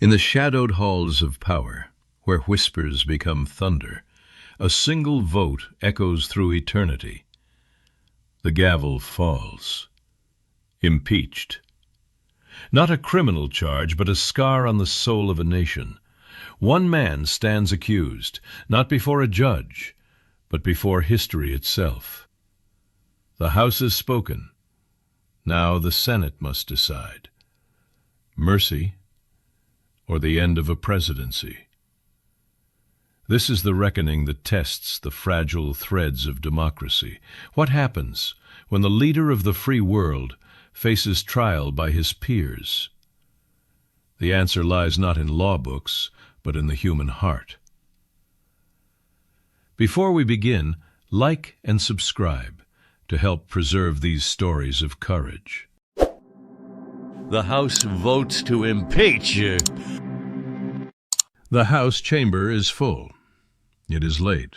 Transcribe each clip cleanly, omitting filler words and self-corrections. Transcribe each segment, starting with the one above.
In the shadowed halls of power, where whispers become thunder, a single vote echoes through eternity. The gavel falls. Impeached. Not a criminal charge, but a scar on the soul of a nation. One man stands accused, not before a judge, but before history itself. The House has spoken. Now the Senate must decide. Mercy or the end of a presidency. This is the reckoning that tests the fragile threads of democracy. What happens when the leader of the free world faces trial by his peers? The answer lies not in law books, but in the human heart. Before we begin, like and subscribe to help preserve these stories of courage. The House votes to impeach. The House chamber is full. It is late.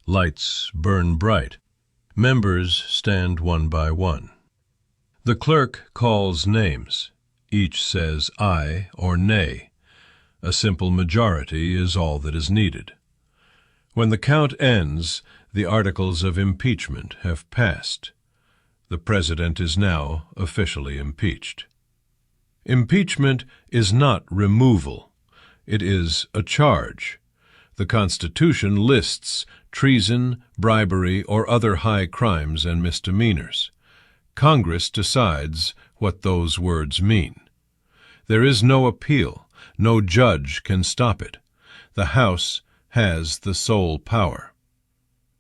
Lights burn bright. Members stand one by one. The clerk calls names. Each says aye or nay. A simple majority is all that is needed. When the count ends, the articles of impeachment have passed. The president is now officially impeached. Impeachment is not removal. It is a charge. The Constitution lists treason, bribery, or other high crimes and misdemeanors. Congress decides what those words mean. There is no appeal. No judge can stop it. The House has the sole power.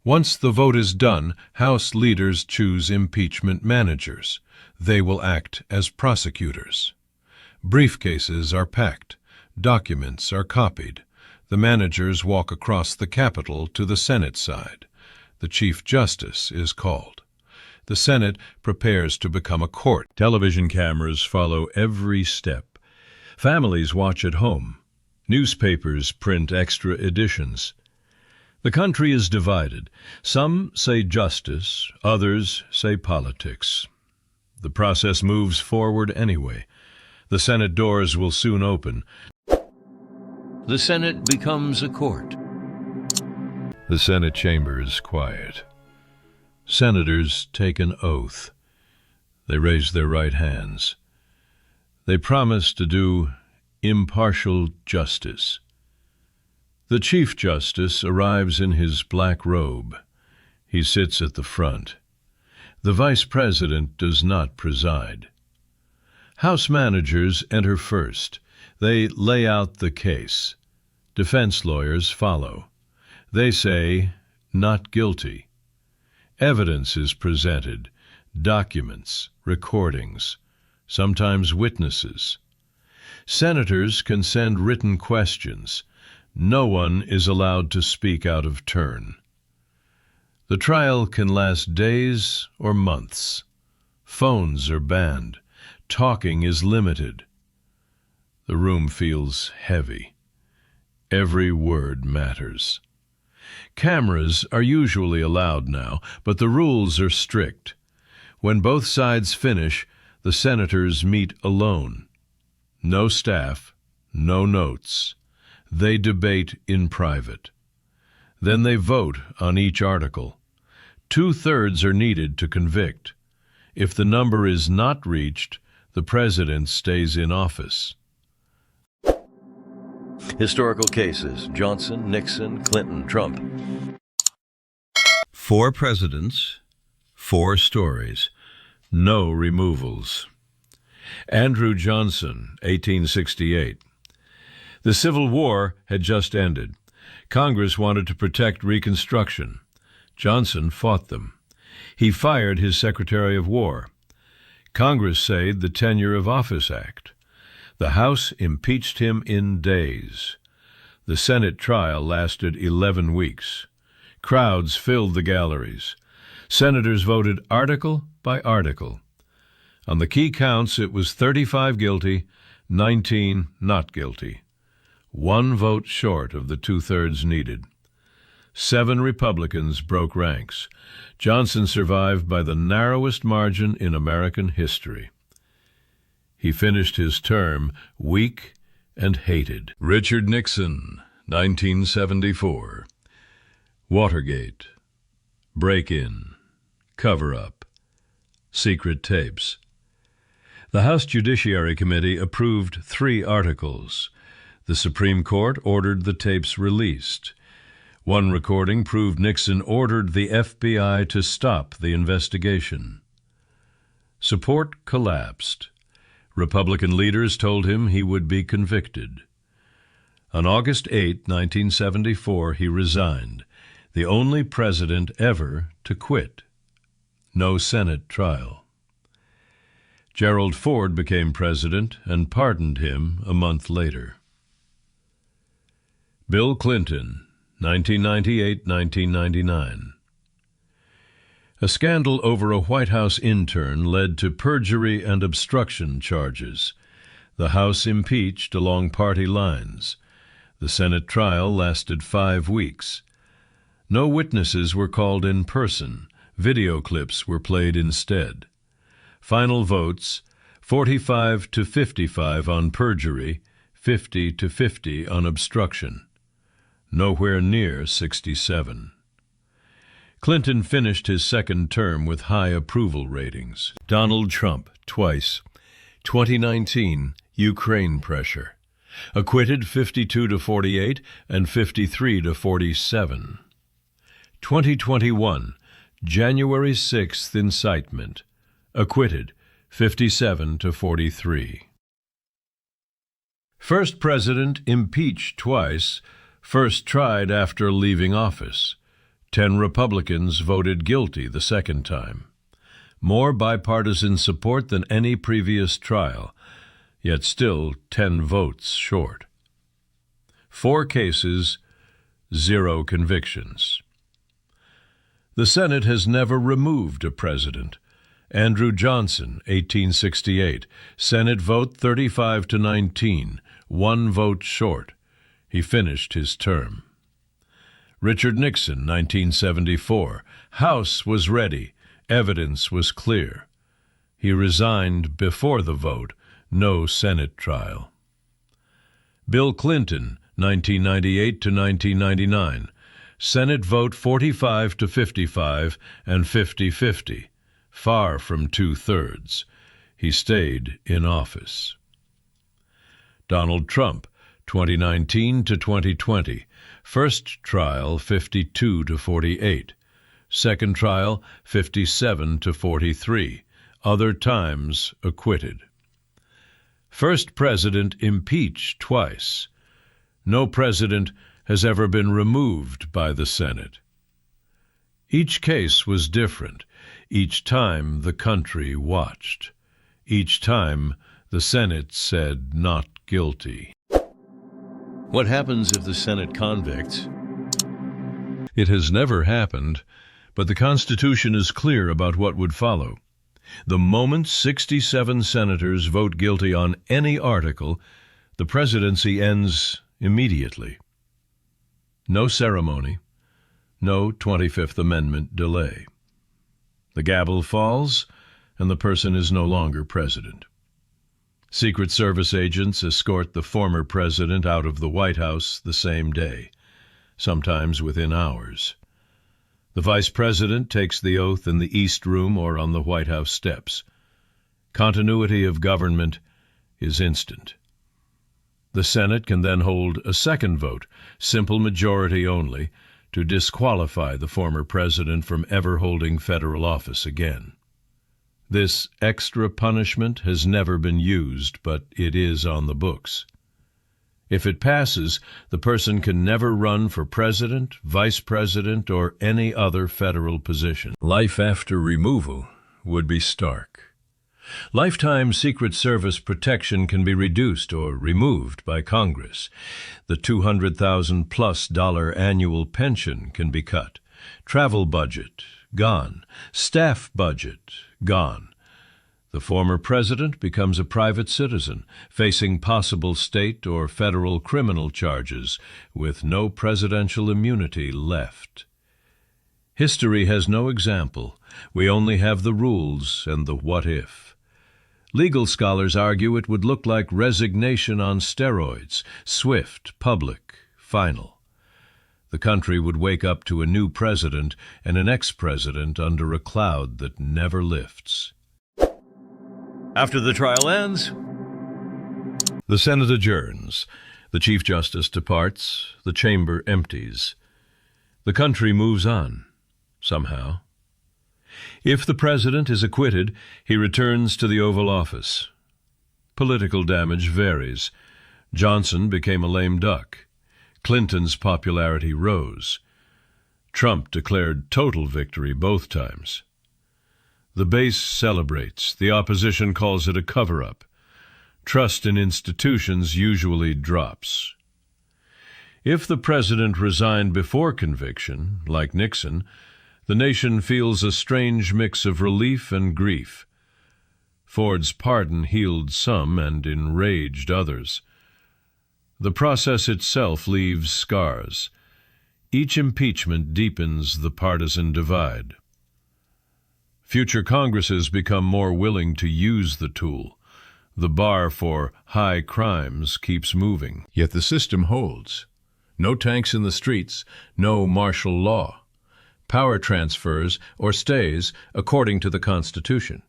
Once the vote is done, House leaders choose impeachment managers. They will act as prosecutors. Briefcases are packed. Documents are copied. The managers walk across the Capitol to the Senate side. The Chief Justice is called. The Senate prepares to become a court. Television cameras follow every step. Families watch at home. Newspapers print extra editions. The country is divided. Some say justice, others say politics. The process moves forward anyway. The Senate doors will soon open. The Senate becomes a court. The Senate chamber is quiet. Senators take an oath. They raise their right hands. They promise to do impartial justice. The Chief Justice arrives in his black robe. He sits at the front. The Vice President does not preside. House managers enter first. They lay out the case. Defense lawyers follow. They say, not guilty. Evidence is presented, documents, recordings, sometimes witnesses. Senators can send written questions. No one is allowed to speak out of turn. The trial can last days or months. Phones are banned. Talking is limited. The room feels heavy. Every word matters. Cameras are usually allowed now, but the rules are strict. When both sides finish, the senators meet alone. No staff, no notes. They debate in private. Then they vote on each article. 2/3 are needed to convict. If the number is not reached, the president stays in office. Historical cases: Johnson, Nixon, Clinton, Trump. 4 presidents, 4 stories, no removals. Andrew Johnson, 1868. The Civil War had just ended. Congress wanted to protect Reconstruction. Johnson fought them. He fired his Secretary of War. Congress saved the Tenure of Office Act. The House impeached him in days. The Senate trial lasted 11 weeks. Crowds filled the galleries. Senators voted article by article. On the key counts, it was 35 guilty, 19 not guilty. 1 vote short of the 2/3 needed. 7 Republicans broke ranks. Johnson survived by the narrowest margin in American history. He finished his term weak and hated. Richard Nixon, 1974. Watergate, break-in, cover-up, secret tapes. The House Judiciary Committee approved 3 articles. The Supreme Court ordered the tapes released. One recording proved Nixon ordered the FBI to stop the investigation. Support collapsed. Republican leaders told him he would be convicted. On August 8, 1974, he resigned, the only president ever to quit. No Senate trial. Gerald Ford became president and pardoned him a month later. Bill Clinton, 1998-1999. A scandal over a White House intern led to perjury and obstruction charges. The House impeached along party lines. The Senate trial lasted 5 weeks. No witnesses were called in person. Video clips were played instead. Final votes, 45 to 55 on perjury, 50 to 50 on obstruction. Nowhere near 67. Clinton finished his second term with high approval ratings. Donald Trump, twice. 2019, Ukraine pressure. Acquitted 52 to 48 and 53 to 47. 2021, January 6th incitement. Acquitted 57 to 43. First president impeached twice, first tried after leaving office. 10 Republicans voted guilty the second time. More bipartisan support than any previous trial, yet still 10 votes short. 4 cases, 0 convictions. The Senate has never removed a president. Andrew Johnson, 1868, Senate vote 35 to 19, 1 vote short. He finished his term. Richard Nixon, 1974, House was ready, evidence was clear. He resigned before the vote, no Senate trial. Bill Clinton, 1998 to 1999, Senate vote 45 to 55 and 50-50, far from 2/3. He stayed in office. Donald Trump, 2019 to 2020, first trial 52 to 48, second trial 57 to 43, other times acquitted. First president impeached twice. No president has ever been removed by the Senate. Each case was different. Each time the country watched. Each time the Senate said not guilty. What happens if the Senate convicts? It has never happened, but the Constitution is clear about what would follow. The moment 67 senators vote guilty on any article, the presidency ends immediately. No ceremony, no 25th Amendment delay. The gavel falls, and the person is no longer president. Secret Service agents escort the former president out of the White House the same day, sometimes within hours. The vice president takes the oath in the East Room or on the White House steps. Continuity of government is instant. The Senate can then hold a second vote, simple majority only, to disqualify the former president from ever holding federal office again. This extra punishment has never been used, but it is on the books. If it passes, the person can never run for president, vice president, or any other federal position. Life after removal would be stark. Lifetime Secret Service protection can be reduced or removed by Congress. The $200,000+ annual pension can be cut. Travel budget, gone. Staff budget, gone. The former president becomes a private citizen, facing possible state or federal criminal charges, with no presidential immunity left. History has no example. We only have the rules and the what if. Legal scholars argue it would look like resignation on steroids, swift, public, final. The country would wake up to a new president and an ex-president under a cloud that never lifts. After the trial ends, The Senate adjourns. The Chief Justice departs. The chamber empties. The country moves on, somehow. If the president is acquitted, he returns to the Oval Office. Political damage varies. Johnson became a lame duck. Clinton's popularity rose. Trump declared total victory both times. The base celebrates. The opposition calls it a cover-up. Trust in institutions usually drops. If the president resigned before conviction, like Nixon, the nation feels a strange mix of relief and grief. Ford's pardon healed some and enraged others. The process itself leaves scars. Each impeachment deepens the partisan divide. Future Congresses become more willing to use the tool. The bar for high crimes keeps moving. Yet the system holds. No tanks in the streets, no martial law. Power transfers or stays according to the Constitution.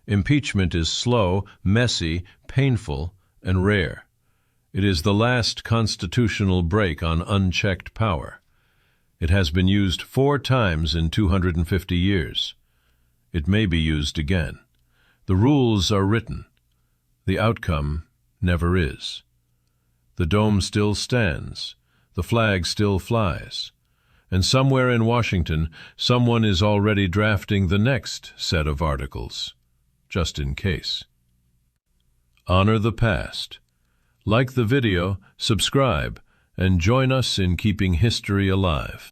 Impeachment is slow, messy, painful, and rare. It is the last constitutional break on unchecked power. It has been used 4 times in 250 years. It may be used again. The rules are written. The outcome never is. The dome still stands. The flag still flies. And somewhere in Washington, someone is already drafting the next set of articles, just in case. Honor the past. Like the video, subscribe, and join us in keeping history alive.